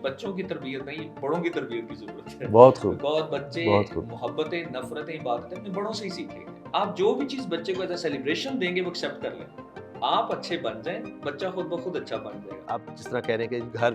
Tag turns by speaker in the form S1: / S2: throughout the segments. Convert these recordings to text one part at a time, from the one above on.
S1: بچوں کی تربیت نہیں، بڑوں کی تربیت کی ضرورت ہے۔
S2: بہت خوب،
S1: اور بچے
S2: بہت خوب۔
S1: محبتیں، نفرتیں، عبادتیں اپنے بڑوں سے ہی سیکھیں گے۔ آپ جو بھی چیز بچے کو ایز اے سیلیبریشن دیں گے وہ ایکسیپٹ کر لیں۔ آپ اچھے بن جائیں، بچہ خود بخود اچھا بن جائے گا۔
S2: آپ جس طرح کہہ رہے ہیں کہ گھر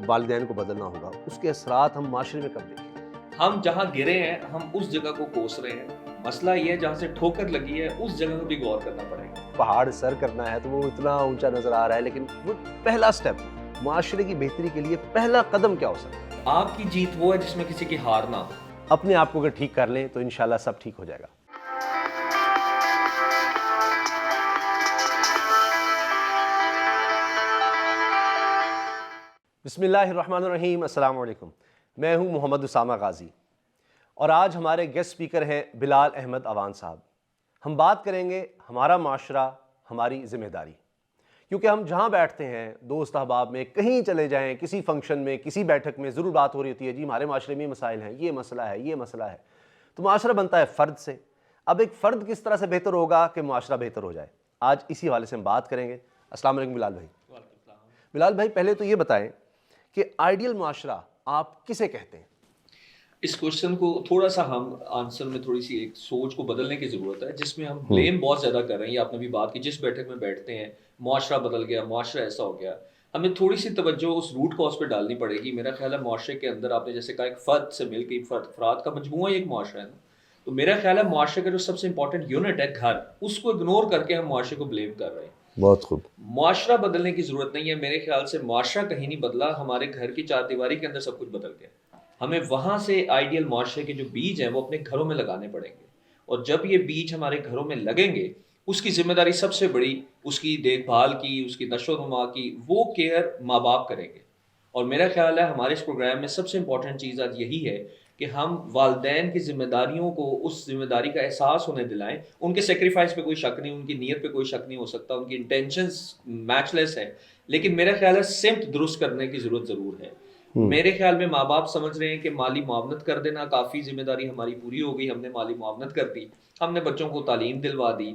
S2: والدین کو بدلنا ہوگا، اس کے اثرات ہم معاشرے میں کب دیکھیں؟
S1: ہم جہاں گرے ہیں ہم اس جگہ کو کوس رہے ہیں۔ مسئلہ یہ ہے جہاں سے ٹھوکر لگی ہے اس جگہ کو بھی غور کرنا پڑے گا۔
S2: پہاڑ سر کرنا ہے تو وہ اتنا اونچا نظر آ رہا ہے، لیکن وہ پہلا سٹیپ معاشرے کی بہتری کے لیے پہلا قدم کیا ہو سکتا ہے؟
S1: آپ کی جیت وہ ہے جس میں کسی کی ہار نہ ہو۔
S2: اپنے آپ کو اگر ٹھیک کر لیں تو انشاءاللہ سب ٹھیک ہو جائے گا۔ بسم اللہ الرحمن الرحیم۔ السلام علیکم، میں ہوں محمد اسامہ غازی اور آج ہمارے گیسٹ اسپیکر ہیں بلال احمد اوان صاحب۔ ہم بات کریں گے ہمارا معاشرہ، ہماری ذمہ داری، کیونکہ ہم جہاں بیٹھتے ہیں دوست احباب میں، کہیں چلے جائیں، کسی فنکشن میں، کسی بیٹھک میں ضرور بات ہو رہی ہوتی ہے، جی ہمارے معاشرے میں یہ مسائل ہیں، یہ مسئلہ ہے، یہ مسئلہ ہے۔ تو معاشرہ بنتا ہے فرد سے۔ اب ایک فرد کس طرح سے بہتر ہوگا کہ معاشرہ بہتر ہو جائے، آج اسی حوالے سے ہم بات کریں گے۔ السلام علیکم بلال بھائی۔ بلال بھائی، پہلے تو یہ بتائیں کہ آئیڈیل معاشرہ آپ کسے کہتے ہیں؟
S1: اس کوشچن کو تھوڑا سا ہم آنسر میں تھوڑی سی ایک سوچ کو بدلنے کی ضرورت ہے، جس میں ہم بلیم بہت زیادہ کر رہے ہیں۔ یہ آپ نے بھی بات کی، جس بیٹھک میں بیٹھتے ہیں معاشرہ بدل گیا، معاشرہ ایسا ہو گیا، ہمیں تھوڑی سی توجہ اس روٹ کاز پہ ڈالنی پڑے گی۔ میرا خیال ہے معاشرے کے اندر آپ نے جیسے کہا ایک فرد سے مل کے افراد کا مجموعہ ہی ایک معاشرہ ہے نا، تو میرا خیال ہے معاشرے کا جو سب سے امپورٹنٹ یونٹ ہے گھر، اس کو اگنور کر کے ہم معاشرے کو بلیم کر رہے ہیں۔
S2: بہت خوب۔
S1: معاشرہ بدلنے کی ضرورت نہیں ہے، میرے خیال سے معاشرہ کہیں نہیں بدلا، ہمارے گھر کی چار دیواری کے اندر سب کچھ بدل گیا۔ ہمیں وہاں سے آئیڈیل معاشرے کے جو بیج ہیں وہ اپنے گھروں میں لگانے پڑیں گے، اور جب یہ بیج ہمارے گھروں میں لگیں گے اس کی ذمہ داری سب سے بڑی اس کی دیکھ بھال کی، اس کی نشو و نما کی، وہ کیئر ماں باپ کریں گے۔ اور میرا خیال ہے ہمارے اس پروگرام میں سب سے امپورٹنٹ چیز آج یہی ہے کہ ہم والدین کی ذمہ داریوں کو اس ذمہ داری کا احساس ہونے دلائیں۔ ان کے سیکریفائس پہ کوئی شک نہیں، ان کی نیت پہ کوئی شک نہیں ہو سکتا، ان کی انٹینشنز میچ لیس ہے، لیکن میرا خیال ہے سمت درست کرنے کی ضرورت ضرور ہے۔ میرے خیال میں ماں باپ سمجھ رہے ہیں کہ مالی معاونت کر دینا کافی، ذمہ داری ہماری پوری ہو گئی، ہم نے مالی معاونت کر دی، ہم نے بچوں کو تعلیم دلوا دی۔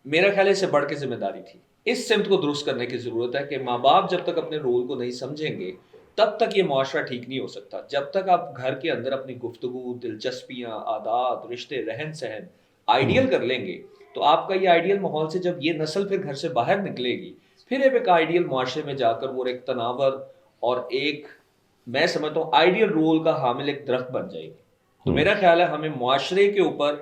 S1: میرا خیال ہے اس سے بڑھ کے ذمہ داری تھی، اس سمت کو درست کرنے کی ضرورت ہے کہ ماں باپ جب تک اپنے رول کو نہیں سمجھیں گے تب تک یہ معاشرہ ٹھیک نہیں ہو سکتا۔ جب تک آپ گھر کے اندر اپنی گفتگو، دلچسپیاں، عادات، رشتے، رہن سہن آئیڈیل کر لیں گے تو آپ کا یہ آئیڈیل ماحول سے جب یہ نسل پھر گھر سے باہر نکلے گی، پھر ایک آئیڈیل معاشرے میں جا کر وہ ایک تناور اور ایک، میں سمجھتا ہوں آئیڈیل رول کا حامل ایک درخت بن جائے گی۔ تو میرا خیال ہے ہمیں معاشرے کے اوپر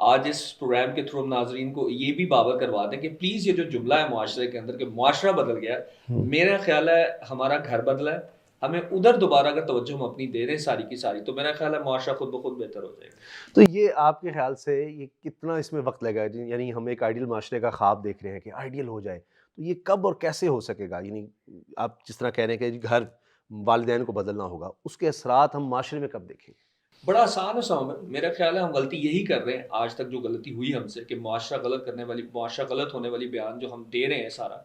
S1: آج اس پروگرام کے تھرو ناظرین کو یہ بھی باور کروا دیں کہ پلیز یہ جو جملہ ہے معاشرے کے اندر کہ معاشرہ بدل گیا، میرا خیال ہے ہمارا گھر بدلا ہے، ہمیں ادھر دوبارہ اگر توجہ ہم اپنی دے رہے ہیں ساری کی ساری، تو میرا خیال ہے معاشرہ خود بخود بہتر ہو جائے گا۔
S2: تو یہ آپ کے خیال سے یہ کتنا اس میں وقت لگا ہے؟ یعنی ہم ایک آئیڈیل معاشرے کا خواب دیکھ رہے ہیں کہ آئیڈیل ہو جائے، تو یہ کب اور کیسے ہو سکے گا؟ یعنی آپ جس طرح کہہ رہے ہیں کہ گھر والدین کو بدلنا ہوگا، اس کے اثرات ہم معاشرے میں کب دیکھیں گے؟
S1: بڑا آسان ہے سامر، میرا خیال ہے ہم غلطی یہی کر رہے ہیں آج تک، جو غلطی ہوئی ہم سے کہ معاشرہ غلط ہونے والی بیان جو ہم دے رہے ہیں سارا،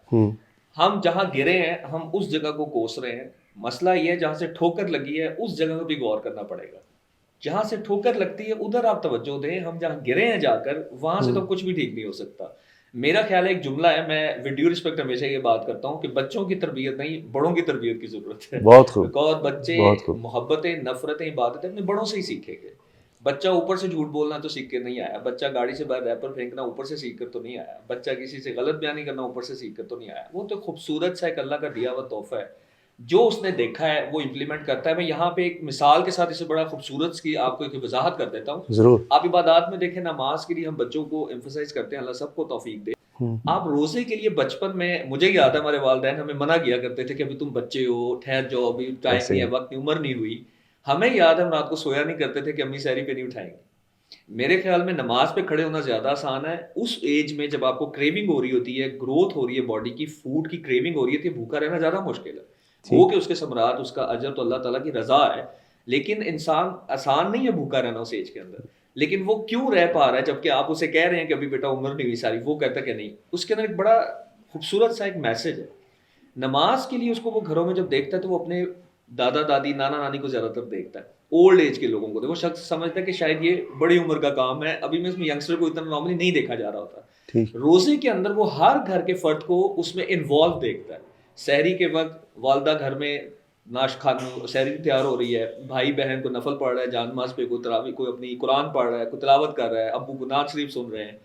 S1: ہم جہاں گرے ہیں ہم اس جگہ کو کوس رہے ہیں۔ مسئلہ یہ ہے جہاں سے ٹھوکر لگی ہے اس جگہ کو بھی غور کرنا پڑے گا۔ جہاں سے ٹھوکر لگتی ہے ادھر آپ توجہ دیں، ہم جہاں گرے ہیں جا کر وہاں سے تو کچھ بھی ٹھیک نہیں ہو سکتا۔ میرا خیال ہے ایک جملہ ہے، میں ود ڈیو رسپیکٹ ہمیشہ یہ بات کرتا ہوں کہ بچوں کی تربیت نہیں، بڑوں کی تربیت کی ضرورت ہے۔
S2: بہت خوب،
S1: اور بچے
S2: بہت خوب۔
S1: محبتیں، نفرتیں، عبادتیں اپنے بڑوں سے ہی سیکھیں گے۔ بچہ اوپر سے جھوٹ بولنا تو سیکھ کے نہیں آیا، بچہ گاڑی سے باہر ریپر پھینکنا اوپر سے سیکھ کر تو نہیں آیا، بچہ کسی سے غلط بیانی کرنا اوپر سے سیکھ کر تو نہیں آیا۔ وہ تو خوبصورت سا ایک اللہ کا دیا ہوا تحفہ ہے، جو اس نے دیکھا ہے وہ امپلیمنٹ کرتا ہے۔ میں یہاں پہ ایک مثال کے ساتھ اسے بڑا خوبصورت کی آپ کو ایک وضاحت کر دیتا ہوں۔
S2: ضرور۔
S1: آپ عبادات میں دیکھیں، نماز کے لیے ہم بچوں کو ایمفسائز کرتے ہیں، اللہ سب کو توفیق دے۔ آپ روزے کے لیے بچپن میں، مجھے یاد ہے ہمارے والدین ہمیں منع کیا کرتے تھے کہ ابھی تم بچے ہو، ٹھہر جاؤ، ابھی ٹائم نہیں ہے، وقت نہیں، عمر نہیں ہوئی۔ ہمیں یاد ہے ہم رات کو سویا نہیں کرتے تھے کہ امی سحری پہ نہیں اٹھائیں گے۔ میرے خیال میں نماز پہ کھڑے ہونا زیادہ آسان ہے اس ایج میں جب آپ کو کریونگ ہو رہی ہوتی ہے، گروتھ ہو رہی ہے باڈی کی، فوڈ کی کریونگ ہو رہی ہے، بھوکا رہنا زیادہ مشکل ہے۔ وہ کہ اس کے ثمرات، اس کا اجر تو اللہ تعالیٰ کی رضا ہے، لیکن انسان آسان نہیں ہے بھوکا رہنا اس ایج کے اندر۔ لیکن وہ کیوں رہ پا رہا ہے جبکہ آپ اسے کہہ رہے ہیں کہ ابھی بیٹا عمر نہیں ہوئی ساری، وہ کہتا کہ نہیں۔ اس کے اندر ایک بڑا خوبصورت سا ایک میسج ہے نماز کے لیے۔ اس کو وہ گھروں میں جب دیکھتا ہے تو وہ اپنے دادا دادی، نانا نانی کو زیادہ تر دیکھتا ہے، اولڈ ایج کے لوگوں کو۔ وہ شخص سمجھتا ہے کہ شاید یہ بڑی عمر کا کام ہے، ابھی میں اس میں ینگسٹر کو اتنا نارملی نہیں دیکھا جا رہا ہوتا۔ روزے کے اندر وہ ہر گھر کے فرد کو اس میں انوالو دیکھتا ہے۔ سحری کے وقت والدہ گھر میں ناش خان سحری تیار ہو رہی ہے, بھائی بہن کو نفل پڑھ رہا ہے جان نماز پہ, کوئی تراویح, کوئی اپنی قرآن پڑھ رہا ہے, کوئی تلاوت کر رہا ہے, ابو کو نعت شریف سن رہے ہیں.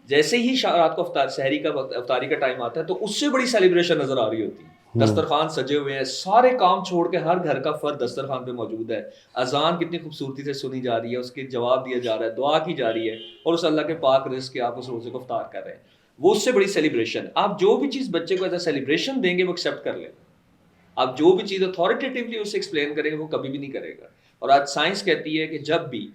S1: جیسے ہی رات کو سحری کا وقت, افطاری کا ٹائم آتا ہے, تو اس سے بڑی سیلیبریشن نظر آ رہی ہوتی ہے. دسترخوان سجے ہوئے ہیں, سارے کام چھوڑ کے ہر گھر کا فرد دسترخوان پہ موجود ہے. اذان کتنی خوبصورتی سے سنی جا رہی ہے, اس کے جواب دیا جا رہا ہے, دعا کی جا رہی ہے, اور اس اللہ کے پاک رزق کے آپ اس روزے کو افطار کر رہے ہیں. وہ اس سے بڑی سیلیبریشن. آپ جو بھی چیز بچے کو ایز اے سیلیبریشن دیں گے وہ ایکسیپٹ کر لیں. آپ جو بھی چیز اتھارٹیٹیولی اسے ایکسپلین کریں گے وہ کبھی بھی نہیں کرے گا. اور آج سائنس کہتی ہے کہ جب بھی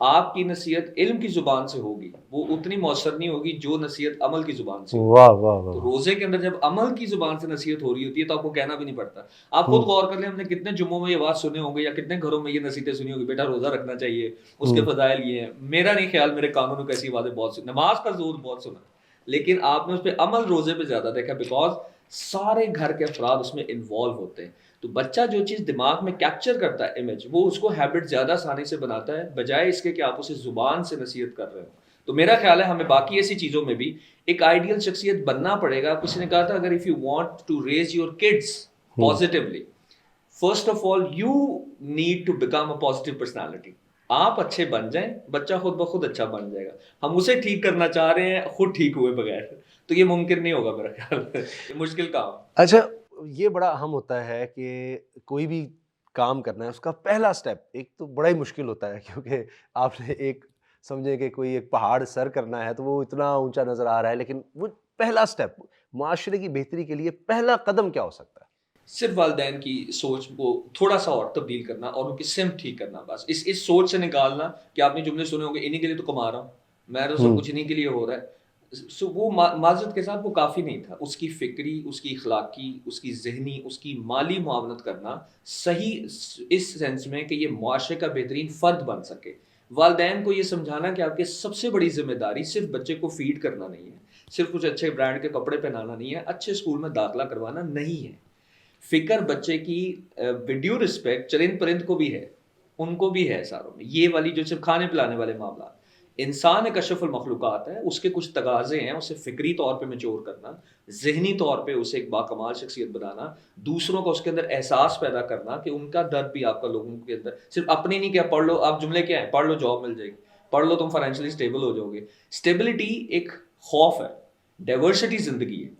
S1: آپ کی نصیحت علم کی زبان سے ہوگی وہ اتنی مؤثر نہیں ہوگی جو نصیحت عمل کی زبان سے ہوگی.
S2: واہ واہ واہ.
S1: تو روزے کے اندر جب عمل کی زبان سے نصیحت ہو رہی ہوتی ہے تو آپ کو کہنا بھی نہیں پڑتا. آپ خود غور کر لیں, ہم نے کتنے جمعوں میں یہ بات سنے ہوں گے یا کتنے گھروں میں یہ نصیحتیں سنی ہوگی, بیٹا روزہ رکھنا چاہیے, اس کے فضائل یہ ہیں. میرا نہیں خیال, میرے کانوں میں ایسی باتیں بہت سنی, نماز کا زور بہت سنا, لیکن آپ نے اس پہ عمل روزے پہ زیادہ دیکھا, بیکاز سارے گھر کے افراد اس میں انوالو ہوتے ہیں. تو بچہ جو چیز دماغ میں کیپچر کرتا ہے امیج, وہ اس کو ہیبٹ زیادہ آسانی سے بناتا ہے بجائے اس کے کہ آپ اسے زبان سے نصیحت کر رہے ہو. تو میرا خیال ہے ہمیں باقی ایسی چیزوں میں بھی ایک آئیڈیل شخصیت بننا پڑے گا. کسی نے کہا تھا اگر if you want to raise your kids positively, first of all you need to become a positive personality. آپ اچھے بن جائیں, بچہ خود بخود اچھا بن جائے گا. ہم اسے ٹھیک کرنا چاہ رہے ہیں خود ٹھیک ہوئے بغیر, تو یہ ممکن نہیں ہوگا میرا خیال ہے, یہ مشکل کام.
S2: اچھا, یہ بڑا اہم ہوتا ہے کہ کوئی بھی کام کرنا ہے اس کا پہلا سٹیپ ایک تو بڑا ہی مشکل ہوتا ہے, کیونکہ آپ نے ایک سمجھیں کہ کوئی ایک پہاڑ سر کرنا ہے تو وہ اتنا اونچا نظر آ رہا ہے, لیکن وہ پہلا سٹیپ معاشرے کی بہتری کے لیے پہلا قدم کیا ہو سکتا ہے؟
S1: صرف والدین کی سوچ کو تھوڑا سا اور تبدیل کرنا اور ان کی سمت ٹھیک کرنا. بس اس سوچ سے نکالنا کہ آپ نے جملے سنے ہوں گے انہی کے لیے تو کما رہا ہوں میں, تو سب کچھ انہی کے لیے ہو رہا ہے. وہ معذرت کے ساتھ وہ کافی نہیں تھا. اس کی فکری, اس کی اخلاقی, اس کی ذہنی, اس کی مالی معاونت کرنا صحیح اس سینس میں کہ یہ معاشرے کا بہترین فرد بن سکے. والدین کو یہ سمجھانا کہ آپ کی سب سے بڑی ذمہ داری صرف بچے کو فیڈ کرنا نہیں ہے, صرف کچھ اچھے برانڈ کے کپڑے پہنانا نہیں ہے, اچھے اسکول میں داخلہ کروانا نہیں ہے. فکر بچے کی ود ڈیو رسپیکٹ چرند پرند کو بھی ہے, ان کو بھی ہے ساروں میں. یہ والی جو صرف کھانے پلانے والے معاملات, انسان ایک اشرف المخلوقات ہے, اس کے کچھ تقاضے ہیں, اسے فکری طور پہ میچور کرنا, ذہنی طور پہ اسے ایک باکمال شخصیت بنانا, دوسروں کا اس کے اندر احساس پیدا کرنا کہ ان کا درد بھی آپ کا لوگوں کے اندر صرف اپنی نہیں. کیا پڑھ لو, آپ جملے کیا ہیں, پڑھ لو جاب مل جائے گی, پڑھ لو تم فائنینشلی اسٹیبل ہو جاؤ گے. اسٹیبلٹی ایک خوف ہے, ڈائیورسٹی زندگی ہے,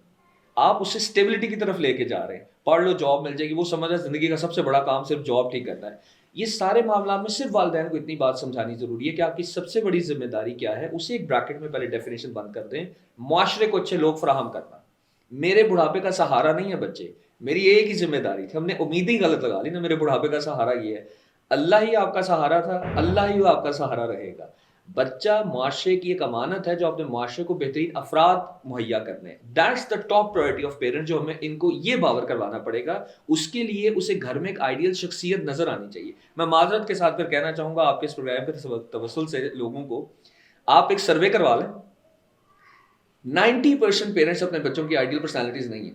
S1: آپ اسے اسٹیبلٹی کی طرف لے کے جا رہے ہیں. پڑھ لو جاب مل جائے گی, وہ سمجھ رہا ہے زندگی کا سب سے بڑا کام صرف جاب ٹھیک کرنا ہے. یہ سارے معاملات میں صرف والدین کو اتنی بات سمجھانی ضروری ہے کہ آپ کی سب سے بڑی ذمہ داری کیا ہے, اسے ایک بریکٹ میں پہلے ڈیفینیشن بند کر دیں. معاشرے کو اچھے لوگ فراہم کرنا. میرے بڑھاپے کا سہارا نہیں ہے بچے, میری ایک ہی ذمہ داری تھی, ہم نے امید ہی غلط لگا لی نا, میرے بڑھاپے کا سہارا یہ ہے. اللہ ہی آپ کا سہارا تھا, اللہ ہی آپ کا سہارا رہے گا. بچہ معاشرے کی ایک امانت ہے جو اپنے معاشرے کو بہترین افراد مہیا کرنے ہیں. That's the top priority of parent, جو ہمیں ان کو یہ باور کروانا پڑے گا. اس کے لیے اسے گھر میں ایک آئیڈیل شخصیت نظر آنی چاہیے. میں معذرت کے ساتھ پھر کہنا چاہوں گا آپ کے اس پروگرام پہ توسل سے لوگوں کو, آپ ایک سروے کروا لیں. 90% پیرنٹس اپنے بچوں کی آئیڈیل پرسنالٹیز نہیں ہیں.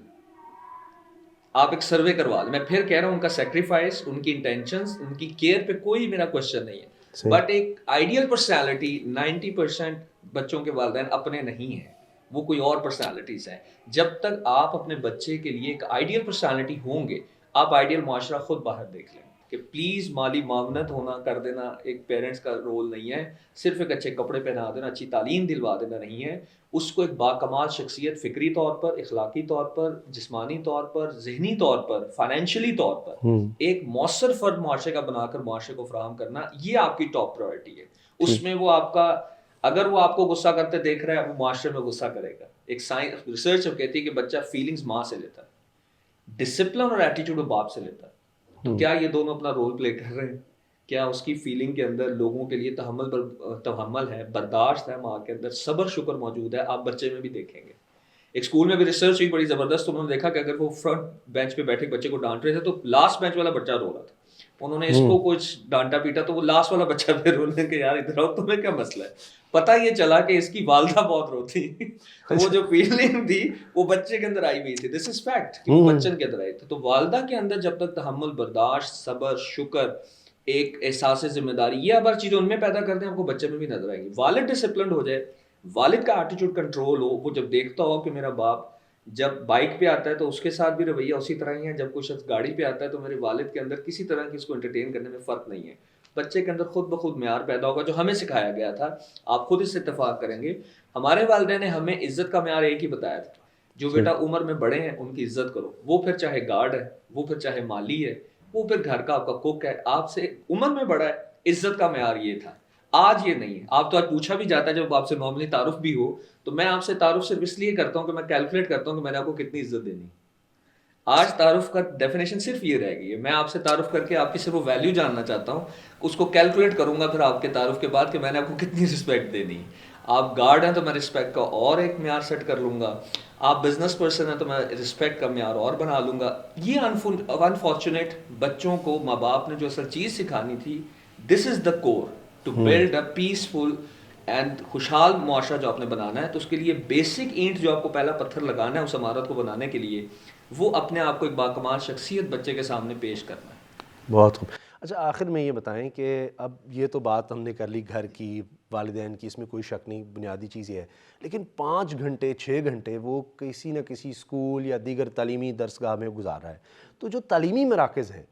S1: آپ ایک سروے کروا لیں. میں پھر کہہ رہا ہوں, ان کا سیکریفائس, ان کی انٹینشنز, ان کی کیئر پہ کوئی میرا کوشچن نہیں ہے, بٹ ایک آئیڈیل پرسنالٹی 90% بچوں کے والدین اپنے نہیں ہیں, وہ کوئی اور پرسنالٹیز ہیں. جب تک آپ اپنے بچے کے لیے ایک آئیڈیل پرسنالٹی ہوں گے, آپ آئیڈیل معاشرہ خود باہر دیکھ لیں. کہ پلیز مالی معاونت ہونا کر دینا ایک پیرنٹس کا رول نہیں ہے, صرف ایک اچھے کپڑے پہنا دینا, اچھی تعلیم دلوا دینا نہیں ہے. اس کو ایک باکمال شخصیت فکری طور پر, اخلاقی طور پر, جسمانی طور پر, ذہنی طور پر, فائنینشلی طور پر ایک مؤثر فرد معاشرے کا بنا کر معاشرے کو فراہم کرنا, یہ آپ کی ٹاپ پرائورٹی ہے. اس میں وہ آپ کا, اگر وہ آپ کو غصہ کرتے دیکھ رہا ہے, وہ معاشرے میں غصہ کرے گا. ایک سائنس ریسرچ کہتی ہے کہ بچہ فیلنگز ماں سے لیتا ہے, ڈسپلن اور ایٹیٹیوڈ وہ باپ سے لیتا ہے. تو کیا یہ دونوں اپنا رول پلے کر رہے ہیں؟ کیا اس کی فیلنگ کے اندر لوگوں کے لیے تحمل ہے, برداشت ہے, ماں کے اندر صبر شکر موجود ہے؟ آپ بچے میں بھی دیکھیں گے. ایک اسکول میں بھی ریسرچ ہوئی بڑی زبردست, انہوں نے دیکھا کہ اگر وہ فرنٹ بینچ پہ بیٹھے بچے کو ڈانٹ رہے تھے تو لاسٹ بینچ والا بچہ رو رہا تھا. انہوں نے اس کو کچھ ڈانٹا پیٹا تو وہ لاسٹ والا بچہ پھر رونے کہ یار ادھر آؤ, تمہیں کیا مسئلہ ہے. پتہ یہ چلا کہ اس کی والدہ بہت روتی, وہ جو فیلنگ تھی وہ بچے کے اندر آئی ہوئی تھی. دس از فیکٹ کہ وہ بچن کے اندر آئی تھی. تو والدہ کے اندر جب تک تحمل, برداشت, صبر, شکر, ایک احساس ذمہ داری, یہ اب ہر چیزیں ان میں پیدا کرتے ہیں, آپ کو بچے میں بھی نظر آئے گی. والد ڈسپلنڈ ہو جائے, والد کا ایٹیٹیوڈ کنٹرول ہو, وہ جب دیکھتا ہو کہ میرا باپ جب بائک پہ آتا ہے تو اس کے ساتھ بھی رویہ اسی طرح ہی ہے. جب کوئی شخص گاڑی پہ آتا ہے تو میرے والد کے اندر کسی طرح کی اس کو انٹرٹین کرنے میں فرق نہیں ہے. بچے کے اندر خود بخود معیار پیدا ہوگا جو ہمیں سکھایا گیا تھا. آپ خود اس سے اتفاق کریں گے, ہمارے والدین نے ہمیں عزت کا معیار ایک ہی بتایا تھا, جو بیٹا عمر میں بڑے ہیں ان کی عزت کرو. وہ پھر چاہے گارڈ ہے, وہ پھر چاہے مالی ہے, وہ پھر گھر کا آپ کا کوک ہے, آپ سے عمر میں بڑا ہے. عزت کا معیار یہ تھا. آج یہ نہیں ہے. آپ تو آج پوچھا بھی جاتا ہے جب آپ سے نارملی تعارف بھی ہو تو میں آپ سے تعارف صرف اس لیے کرتا ہوں کہ میں کیلکولیٹ کرتا ہوں کہ میں نے آپ کو کتنی عزت دینی. آج تعارف کا ڈیفینیشن صرف یہ رہ گئی ہے, میں آپ سے تعارف کر کے آپ کی صرف وہ ویلیو جاننا چاہتا ہوں, اس کو کیلکولیٹ کروں گا پھر آپ کے تعارف کے بعد کہ میں نے آپ کو کتنی رسپیکٹ دینی ہے. آپ گارڈ ہیں تو میں رسپیکٹ کا اور ایک معیار سیٹ کر لوں گا, آپ بزنس پرسن ہیں تو میں رسپیکٹ کا معیار اور بنا لوں گا. یہ انفارچونیٹ بچوں کو ماں باپ نے جو اصل چیز سکھانی تھی, this is the core to build a peaceful and خوشحال معاشرہ جو آپ نے بنانا ہے, تو اس کے لیے بیسک اینٹ جو آپ کو پہلا پتھر لگانا ہے اس عمارت کو بنانے کے لیے, وہ اپنے آپ کو ایک باکمال شخصیت بچے کے سامنے پیش کرنا ہے.
S2: بہت خوب. اچھا آخر میں یہ بتائیں کہ اب یہ تو بات ہم نے کر لی گھر کی, والدین کی, اس میں کوئی شک نہیں, بنیادی چیز یہ ہے, لیکن 5 گھنٹے 6 گھنٹے وہ کسی نہ کسی اسکول یا دیگر تعلیمی درسگاہ میں گزار رہا ہے. تو جو تعلیمی مراکز ہیں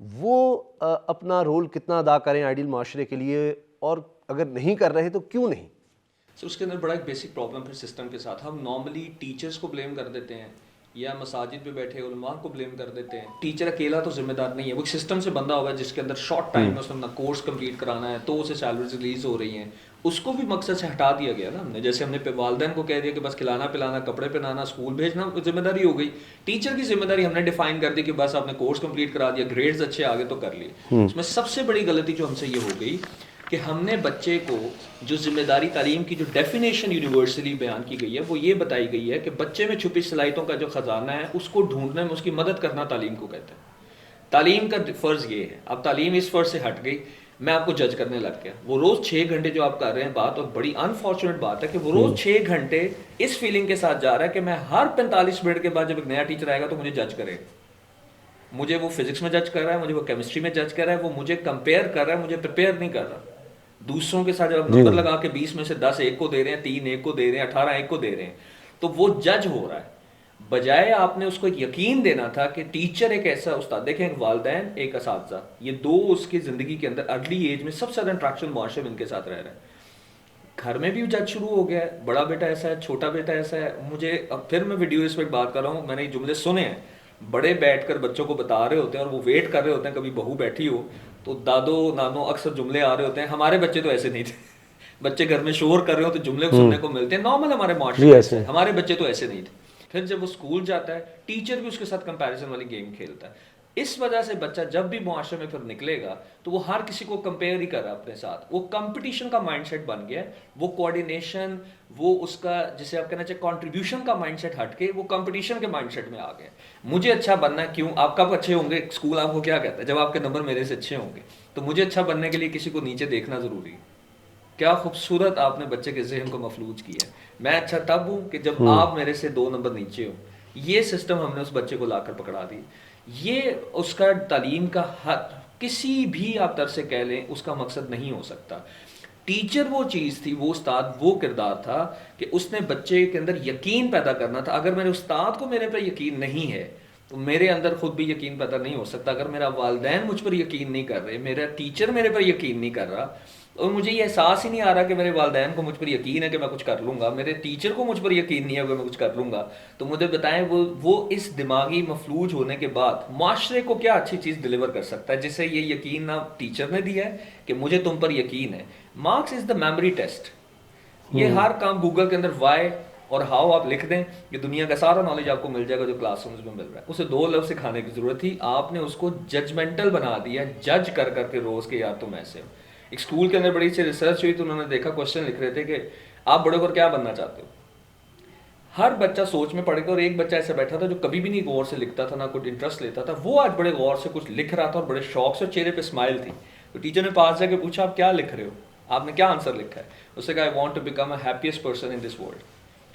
S2: وہ اپنا رول کتنا ادا کریں آئیڈیل معاشرے کے لیے, اور اگر نہیں کر رہے تو کیوں نہیں؟
S1: سو اس کے اندر بڑا ایک بیسک پرابلم پھر سسٹم کے ساتھ, ہم نارملی ٹیچرس کو بلیم کر دیتے ہیں یا مساجد پہ بیٹھے علماء کو بلیم کر دیتے ہیں. ٹیچر اکیلا تو ذمہ دار نہیں ہے, وہ ایک سسٹم سے بندہ ہوا ہے جس کے اندر شارٹ ٹائم میں اس نے اپنا کورس کمپلیٹ کرانا ہے, تو اسے سیلریز ریلیز ہو رہی ہیں. اس کو بھی مقصد سے ہٹا دیا گیا نا ہم نے. جیسے ہم نے والدین کو کہہ دیا کہ بس کھلانا پلانا, کپڑے پہنانا, اسکول بھیجنا ذمہ داری ہو گئی. ٹیچر کی ذمہ داری ہم نے ڈیفائن کر دی کہ بس آپ نے کورس کمپلیٹ کرا دیا, گریڈز اچھے آگے تو کر لیے. اس میں سب سے بڑی غلطی جو ہم سے یہ ہو گئی کہ ہم نے بچے کو جو ذمہ داری تعلیم کی جو ڈیفینیشن یونیورسلی بیان کی گئی ہے وہ یہ بتائی گئی ہے کہ بچے میں چھپی صلاحیتوں کا جو خزانہ ہے اس کو ڈھونڈنے میں اس کی مدد کرنا تعلیم کو کہتے ہیں. تعلیم کا فرض یہ ہے. اب تعلیم اس فرض سے ہٹ گئی, میں آپ کو جج کرنے لگ گیا. وہ روز 6 گھنٹے جو آپ کر رہے ہیں بات, اور بڑی انفارچونیٹ بات ہے کہ وہ روز 6 گھنٹے اس فیلنگ کے ساتھ جا رہا ہے کہ میں ہر 45 منٹ کے بعد جب ایک نیا ٹیچر آئے گا تو مجھے جج کرے گا. مجھے وہ فزکس میں جج کر رہا ہے, مجھے وہ کیمسٹری میں جج کر رہا ہے, وہ مجھے کمپیئر کر رہا ہے, مجھے پریپیئر نہیں کر رہا. دوسروں کے ساتھ جب آپ نمبر لگا کے 20 میں سے 10 ایک کو دے رہے ہیں, 3 ایک کو دے رہے ہیں, 18 ایک کو دے رہے ہیں, تو وہ جج ہو رہا ہے. بجائے آپ نے اس کو ایک یقین دینا تھا کہ ٹیچر ایک ایسا استاد, دیکھیں ایک والدین ایک اساتذہ, یہ دو اس کی زندگی کے اندر ارلی ایج میں سب سے زیادہ انٹریکشن معاشرے میں ان کے ساتھ رہ رہا ہے. گھر میں بھی جج شروع ہو گیا ہے, بڑا بیٹا ایسا ہے, چھوٹا بیٹا ایسا ہے. مجھے اب پھر میں ویڈیو اس پہ بات کر رہا ہوں, میں نے یہ جملے سنے ہیں, بڑے بیٹھ کر بچوں کو بتا رہے ہوتے ہیں اور وہ ویٹ کر رہے ہوتے ہیں کبھی بہو بیٹھی ہو تو دادو نانو اکثر جملے آ رہے ہوتے ہیں, ہمارے بچے تو ایسے نہیں تھے. بچے گھر میں شور کر رہے ہو تو جملے سننے کو ملتے ہیں, نارمل ہمارے معاشرے میں ایسے, ہمارے بچے تو ایسے نہیں تھے. پھر جب وہ اسکول جاتا ہے ٹیچر بھی اس کے ساتھ کمپیریزن والی گیم کھیلتا ہے. اس وجہ سے بچہ جب بھی معاشرے میں پھر نکلے گا تو وہ ہر کسی کو کمپیئر ہی کر رہا ہے اپنے ساتھ. وہ کمپٹیشن کا مائنڈ سیٹ بن گیا ہے, وہ کوآرڈینیشن, وہ اس کا جسے آپ کہنا چاہیے کنٹریبیوشن کا مائنڈ سیٹ ہٹ کے وہ کمپٹیشن کے مائنڈ سیٹ میں آ گیا. مجھے اچھا بننا ہے, کیوں آپ کب اچھے ہوں گے, اسکول آپ کو کیا کہتا ہے, جب آپ کے نمبر میرے سے اچھے ہوں گے. تو مجھے اچھا بننے کے لیے کسی کو نیچے دیکھنا ضروری ہے. کیا خوبصورت آپ نے بچے کے ذہن کو مفلوج کیا ہے. میں اچھا تب ہوں کہ جب آپ میرے سے 2 نمبر نیچے ہو. یہ سسٹم ہم نے اس بچے کو لا کر پکڑا دی. یہ اس کا تعلیم کا حد کسی بھی آپ طرح سے کہہ لیں اس کا مقصد نہیں ہو سکتا. ٹیچر وہ چیز تھی, وہ استاد وہ کردار تھا کہ اس نے بچے کے اندر یقین پیدا کرنا تھا. اگر میرے استاد کو میرے پہ یقین نہیں ہے تو میرے اندر خود بھی یقین پیدا نہیں ہو سکتا. اگر میرا والدین مجھ پر یقین نہیں کر رہے, میرا ٹیچر میرے پر یقین نہیں کر رہا, اور مجھے یہ احساس ہی نہیں آ رہا کہ میرے والدین کو مجھ پر یقین ہے کہ میں کچھ کر لوں گا, میرے ٹیچر کو مجھ پر یقین نہیں ہے کہ میں کچھ کر لوں گا, تو مجھے بتائیں وہ اس دماغی مفلوج ہونے کے بعد معاشرے کو کیا اچھی چیز ڈلیور کر سکتا ہے جسے یہ یقین نہ ٹیچر نے دیا ہے کہ مجھے تم پر یقین ہے. Marks is the memory test. یہ ہر کام گوگل کے اندر وائی اور ہاؤ آپ لکھ دیں, یہ دنیا کا سارا نالج آپ کو مل جائے گا جو کلاس رومز میں مل رہا ہے. اسے 2 لفظ سکھانے کی ضرورت تھی, آپ نے اس کو ججمنٹل بنا دیا, جج کر کر کے روز کے یار تم ایسے ہو. ایک اسکول کے اندر بڑی سی ریسرچ ہوئی تو انہوں نے دیکھا, کوشچن لکھ رہے تھے کہ آپ بڑے ہو کر کیا بننا چاہتے ہو. ہر بچہ سوچ میں پڑے گا, اور ایک بچہ ایسا بیٹھا تھا جو کبھی بھی نہیں غور سے لکھتا تھا, نہ کوئی انٹرسٹ لیتا تھا, وہ آج بڑے غور سے کچھ لکھ رہا تھا اور بڑے شوق سے, چہرے پہ اسمائل تھی. تو ٹیچر نے پاس جا کے پوچھا آپ کیا لکھ رہے ہو, آپ نے کیا آنسر لکھا ہے. اس نے کہا I want to become a happiest person in this world.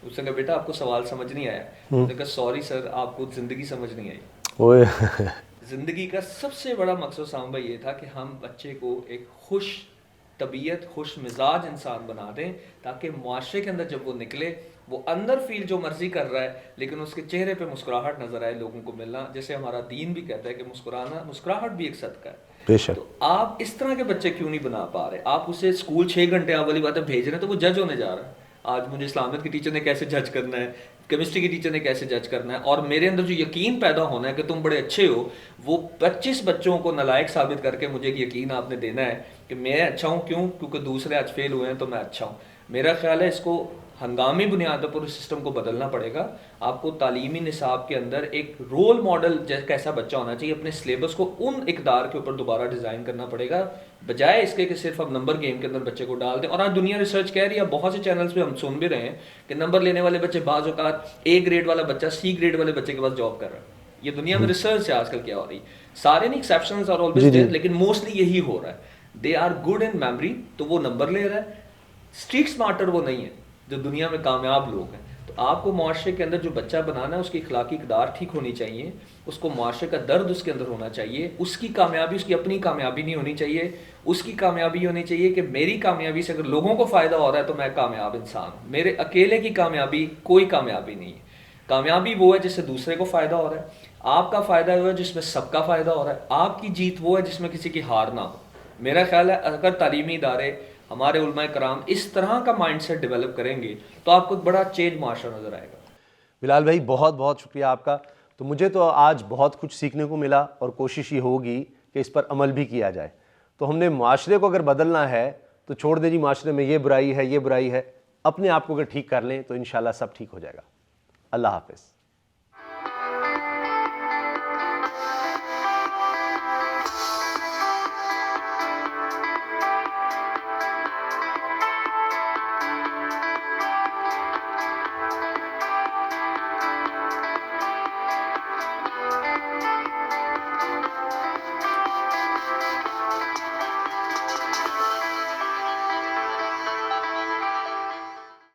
S1: اس نے کہا بیٹا آپ کو سوال سمجھ نہیں آیا. اس نے کہا سوری سر آپ کو زندگی سمجھ نہیں آئی. زندگی کا سب سے بڑا مقصد سامبا یہ تھا کہ ہم بچے کو ایک خوش طبیعت, خوش مزاج انسان بنا دیں تاکہ معاشرے کے اندر جب وہ نکلے وہ اندر فیل جو مرضی کر رہا ہے لیکن اس کے چہرے پہ مسکراہٹ نظر آئے لوگوں کو ملنا. جیسے ہمارا دین بھی کہتا ہے کہ مسکراہٹ بھی ایک صدقہ ہے.
S2: بے شک.
S1: تو آپ اس طرح کے بچے کیوں نہیں بنا پا رہے؟ آپ اسے اسکول 6 گھنٹے آپ والی باتیں بھیج رہے ہیں تو وہ جج ہونے جا رہا ہے. آج مجھے اسلامیت کے ٹیچر نے کیسے جج کرنا ہے, کیمسٹری کے ٹیچر نے کیسے جج کرنا ہے, اور میرے اندر جو یقین پیدا ہونا ہے کہ تم بڑے اچھے ہو, وہ 25 بچوں کو نالائق ثابت کر کے مجھے ایک یقین آپ نے دینا ہے کہ میں اچھا ہوں. کیوں؟ کیونکہ دوسرے آج فیل ہوئے ہیں تو میں اچھا ہوں. میرا خیال ہے اس کو ہنگامی بنیاد پر اس سسٹم کو بدلنا پڑے گا. آپ کو تعلیمی نصاب کے اندر ایک رول ماڈل کیسا بچہ ہونا چاہیے, اپنے سلیبس کو ان اقدار کے اوپر دوبارہ ڈیزائن کرنا پڑے گا, بجائے اس کے کہ صرف اب نمبر گیم کے اندر بچے کو ڈال دیں. اور آج دنیا ریسرچ کہہ رہی ہے, بہت سے چینلز پہ ہم سن بھی رہے ہیں کہ نمبر لینے والے بچے بعض اوقات اے گریڈ والا بچہ سی گریڈ والے بچے کے پاس جاب کر رہا ہے. یہ دنیا میں ریسرچ ہے آج کل کیا ہو رہی. سارے نہیں, ایکسیپشنز آر آلویز دیئر, لیکن موسٹلی یہی ہو رہا ہے. They are good in memory تو وہ نمبر لے رہا ہے, اسٹریٹ اسمارٹر وہ نہیں ہے جو دنیا میں کامیاب لوگ ہیں. تو آپ کو معاشرے کے اندر جو بچہ بنانا ہے اس کی اخلاقی اقدار ٹھیک ہونی چاہیے, اس کو معاشرے کا درد اس کے اندر ہونا چاہیے. اس کی کامیابی اس کی اپنی کامیابی نہیں ہونی چاہیے, اس کی کامیابی ہونی چاہیے کہ میری کامیابی سے اگر لوگوں کو فائدہ ہو رہا ہے تو میں کامیاب انسان ہوں. میرے اکیلے کی کامیابی کوئی کامیابی نہیں ہے. کامیابی وہ ہے جس سے دوسرے کو فائدہ ہو رہا ہے. آپ کا فائدہ وہ ہے جس میں سب کا فائدہ ہو رہا ہے. آپ کی جیت وہ ہے جس میں کسی کی ہار نہ ہو. میرا خیال ہے اگر تعلیمی ادارے, ہمارے علماء کرام اس طرح کا مائنڈ سیٹ ڈیولپ کریں گے تو آپ کو ایک بڑا چینج معاشرہ نظر آئے گا.
S2: بلال بھائی بہت بہت شکریہ آپ کا. تو مجھے تو آج بہت کچھ سیکھنے کو ملا, اور کوشش یہ ہوگی کہ اس پر عمل بھی کیا جائے. تو ہم نے معاشرے کو اگر بدلنا ہے تو چھوڑ دیں جی معاشرے میں یہ برائی ہے یہ برائی ہے, اپنے آپ کو اگر ٹھیک کر لیں تو انشاءاللہ سب ٹھیک ہو جائے گا. اللہ حافظ.